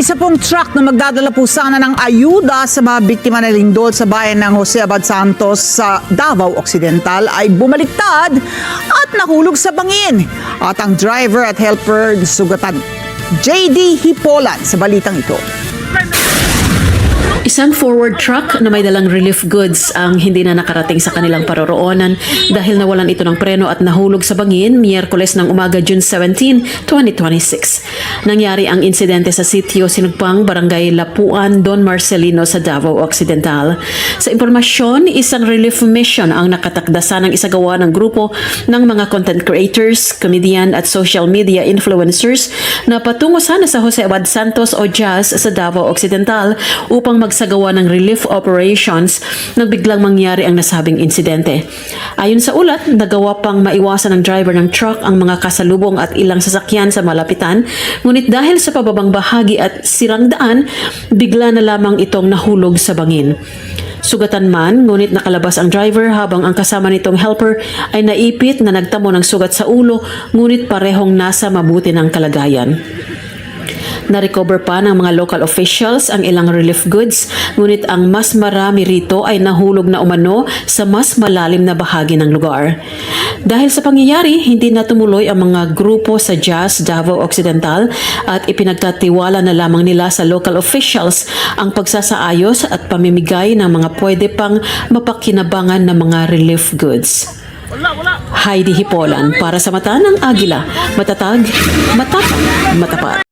Isa pong truck na magdadala po sana ng ayuda sa mga biktima ng lindol sa bayan ng Jose Abad Santos sa Davao Occidental ay bumaliktad at nahulog sa bangin. At ang driver at helper sugatan. JD Hipolan sa balitang ito. Isang forward truck na may dalang relief goods ang hindi na nakarating sa kanilang paroroonan dahil nawalan ito ng preno at nahulog sa bangin Miyerkules ng umaga June 17, 2026. Nangyari ang insidente sa sitio Sinugpang, Barangay Lapuan, Don Marcelino sa Davao Occidental. Sa impormasyon, isang relief mission ang nakatakdasa ng isagawa ng grupo ng mga content creators, comedian at social media influencers na patungo sana sa Jose Abad Santos o Jazz sa Davao Occidental upang magsagawa ng relief operations nang biglang mangyari ang nasabing insidente. Ayon sa ulat, nagawa pang maiwasan ng driver ng truck ang mga kasalubong at ilang sasakyan sa malapitan, ngunit dahil sa pababang bahagi at sirang daan, bigla na lamang itong nahulog sa bangin. Sugatan man, ngunit nakalabas ang driver habang ang kasama nitong helper ay naipit na nagtamo ng sugat sa ulo, ngunit parehong nasa mabuti ng kalagayan. Na-recover pa ng mga local officials ang ilang relief goods, ngunit ang mas marami rito ay nahulog na umano sa mas malalim na bahagi ng lugar. Dahil sa pangyayari, hindi na tumuloy ang mga grupo sa Jazz Davao Occidental at ipinagkatiwala na lamang nila sa local officials ang pagsasaayos at pamimigay ng mga pwede pang mapakinabangan na mga relief goods. Heidi Hipolan para sa Mata ng Agila, matatag, matapang, matapat.